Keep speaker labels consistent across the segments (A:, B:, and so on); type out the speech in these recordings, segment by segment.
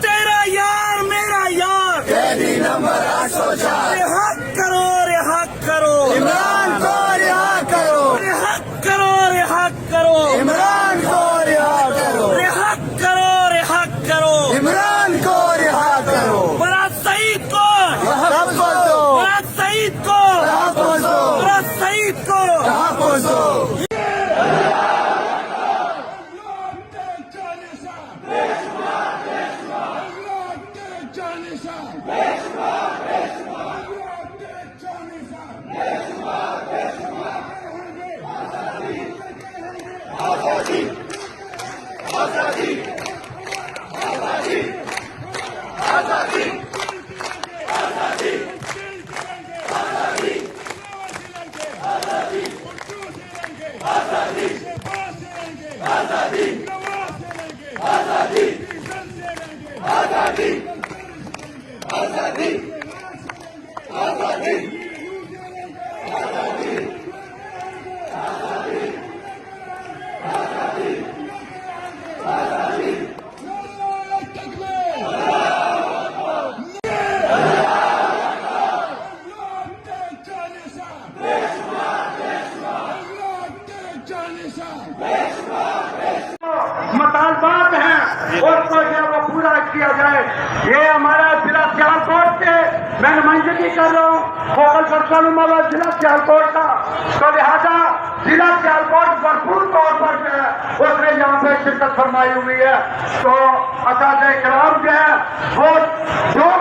A: तेरा यार मेरा यार
B: कैदी नंबर 804
A: रिहा करो
B: इमरान को रिहा करो
A: रिहा करो
B: इमरान को रिहा करो
A: रिहा करो
B: इमरान को रिहा करो
A: बड़ा सईद को
B: वापस दो
A: बड़ा सईद को
B: वापस दो
A: बड़ा सईद को
B: वापस दो
C: मुतालबात हैं उसको जो वो पूरा किया जाए। ये हमारा जिला सियालकोट से मैं नुमाइंदगी कर रहा हूँ फोकल पर्सन वाला जिला सियालकोट का, तो लिहाजा जिला सियालकोट भरपूर तौर पर जो है उसने यहाँ पे शिरकत फरमाई हुई है। तो असातिज़ा इकराम जो है वो जोक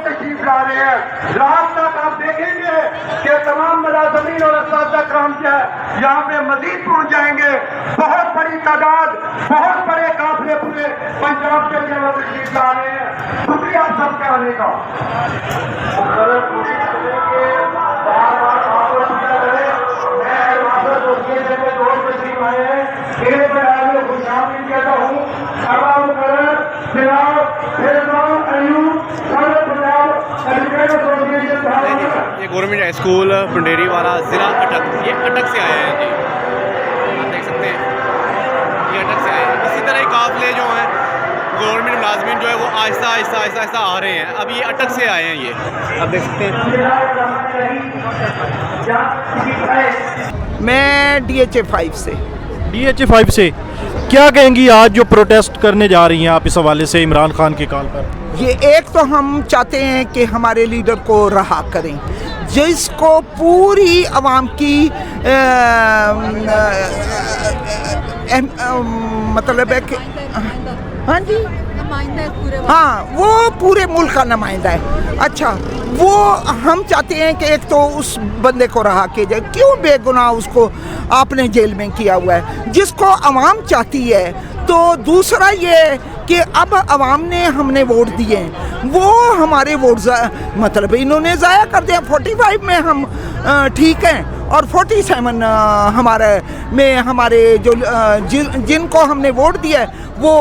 C: तशरीफ ला रहे हैं। रात तक आप देखेंगे कि तमाम मुलाज़मीन और असातिज़ा इकराम जो है यहाँ पे मजीद पहुँच जाएंगे। बहुत बड़ी तादाद, बहुत बड़े काफिले पूरे पंजाब के लिए वो तशरीफ ला रहे हैं। शुक्रिया सबके आने का।
D: ये गवर्नमेंट स्कूल पंडेरी वाला ज़िला अटक, ये अटक से आया है जी, आप देख सकते हैं ये अटक से आए हैं। इसी तरह काफिले जो हैं गवर्नमेंट मुलाजमीन जो है वो आहिस्ता आहिस्ता आ रहे हैं। अब ये अटक से आए हैं, ये आप देख सकते हैं।
E: मैं DHA 5 से।
F: DHA 5 से क्या कहेंगी आज जो प्रोटेस्ट करने जा रही हैं आप इस हवाले से इमरान खान के कॉल पर?
E: ये एक तो हम चाहते हैं कि हमारे लीडर को रहा करें, जिसको पूरी आवाम की मतलब है कि हाँ जी हाँ वो पूरे मुल्क का नुमाइंदा है। अच्छा, वो हम चाहते हैं कि एक तो उस बंदे को रहा किया जाए। क्यों बेगुनाह उसको आपने जेल में किया हुआ है, जिसको आवाम चाहती है। तो दूसरा ये कि अब आवाम ने हमने वोट दिए, वो हमारे वोट मतलब इन्होंने ज़ाया कर दिया। 45 में हम ठीक हैं और 47 हमारे जो जिनको हमने वोट दिया है वो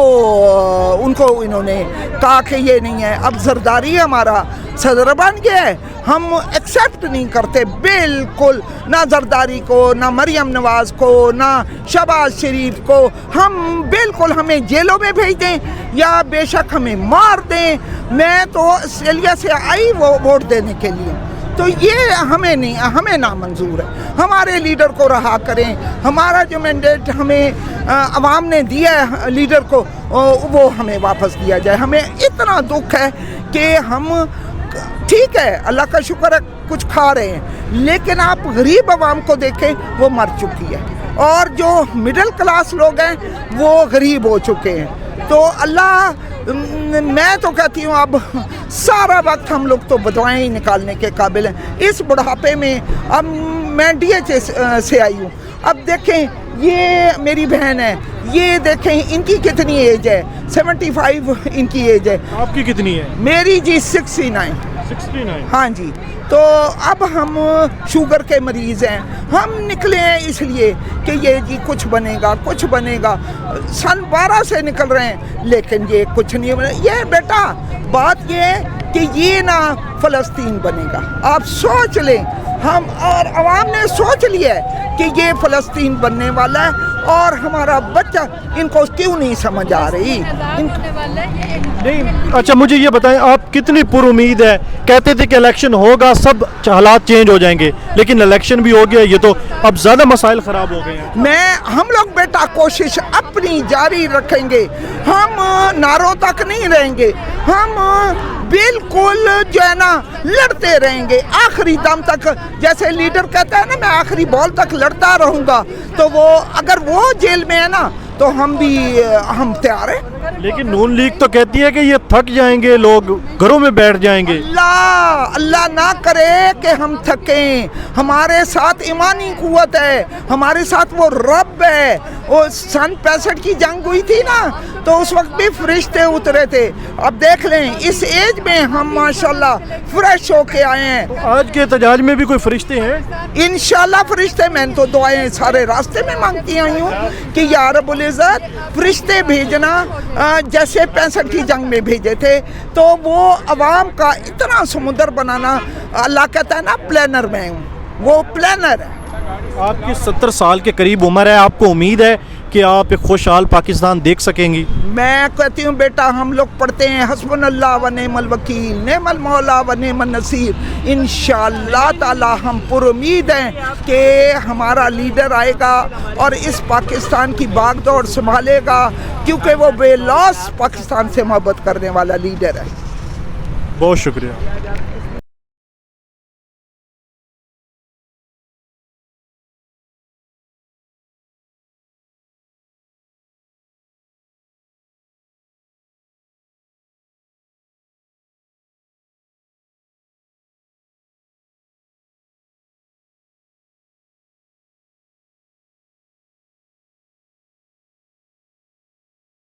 E: उनको इन्होंने कहा कि ये नहीं है। अब जरदारी हमारा सदर बन गया है, हम एक्सेप्ट नहीं करते बिल्कुल, ना जरदारी को, ना मरियम नवाज़ को, ना शहबाज शरीफ को। हम बिल्कुल, हमें जेलों में भेज दें या बेशक हमें मार दें। मैं तो ऑस्ट्रेलिया से आई वो वोट देने के लिए, तो ये हमें नामंजूर है। हमारे लीडर को रहा करें। हमारा जो मैंडेट हमें अवाम ने दिया है लीडर को, वो हमें वापस दिया जाए। हमें इतना दुख है कि हम, ठीक है अल्लाह का शुक्र है कुछ खा रहे हैं, लेकिन आप गरीब आवाम को देखें, वो मर चुकी है। اور جو مڈل کلاس لوگ ہیں وہ غریب ہو چکے ہیں. تو اللہ میں تو کہتی ہوں اب سارا وقت ہم لوگ تو بدوائیں ہی نکالنے کے قابل ہیں. اس بڑھاپے میں اب میں ڈی ایچ سے آئی ہوں. اب دیکھیں یہ میری بہن ہے, یہ دیکھیں ان کی کتنی ایج ہے, 75 ان کی ایج ہے.
F: آپ کی کتنی ہے؟
E: میری جی 69.
F: 69.
E: ہاں جی. تو اب ہم شوگر کے مریض ہیں, ہم نکلے ہیں اس لیے کہ یہ جی کچھ بنے گا کچھ بنے گا. سن 12 سے نکل رہے ہیں لیکن یہ کچھ نہیں بنے. یہ بیٹا بات یہ ہے کہ یہ نہ فلسطین بنے گا. آپ سوچ لیں, ہم اور عوام نے سوچ لیا ہے کہ یہ فلسطین بننے والا ہے, اور ہمارا بچہ ان کو کیوں نہیں سمجھ آ رہی.
F: نہیں اچھا مجھے یہ بتائیں آپ کتنی پر امید ہے؟ کہتے تھے کہ الیکشن ہوگا سب حالات چینج ہو جائیں گے, لیکن الیکشن بھی ہو گیا, یہ تو اب زیادہ مسائل خراب ہو گئے ہیں.
E: ہم لوگ بیٹا کوشش اپنی جاری رکھیں گے, ہم نعروں تک نہیں رہیں گے, ہم بالکل جو ہے نا لڑتے رہیں گے آخری دم تک. جیسے لیڈر کہتا ہے نا میں آخری بال تک لڑتا رہوں گا, تو وہ اگر وہ جیل میں ہے نا تو ہم تیار ہیں.
F: لیکن نون لیگ تو کہتی ہے کہ یہ تھک جائیں گے, لوگ گھروں میں بیٹھ جائیں گے.
E: اللہ نہ کرے کہ ہم تھکیں. ہمارے ساتھ ایمانی قوت ہے, ہمارے ساتھ وہ رب ہے. وہ سن 65 کی جنگ ہوئی تھی نا, تو اس وقت بھی فرشتے اترے تھے. اب دیکھ لیں اس ایج میں ہم ماشاءاللہ فریش ہو کے آئے ہیں.
F: آج کے احتجاج میں بھی کوئی فرشتے ہیں؟
E: انشاءاللہ فرشتے, میں تو دعائیں سارے راستے میں مانگتی آئی ہوں کہ یا رب العزت فرشتے بھیجنا جیسے 65 کی جنگ میں بھیجے تھے. تو وہ عوام کا اتنا سمندر بنانا, اللہ کہتا ہے نا پلانر میں ہوں, وہ پلانر ہے.
F: آپ کی 70 سال کے قریب عمر ہے, آپ کو امید ہے کہ آپ ایک خوشحال پاکستان دیکھ سکیں گی؟
E: میں کہتی ہوں بیٹا ہم لوگ پڑھتے ہیں حسبنا اللہ و نعم الوکیل نعم المولا و نعم النصیر. انشاءاللہ تعالی ہم پر امید ہیں کہ ہمارا لیڈر آئے گا اور اس پاکستان کی باغ دوڑ سنبھالے گا, کیونکہ وہ بے لوث پاکستان سے محبت کرنے والا لیڈر ہے.
F: بہت شکریہ.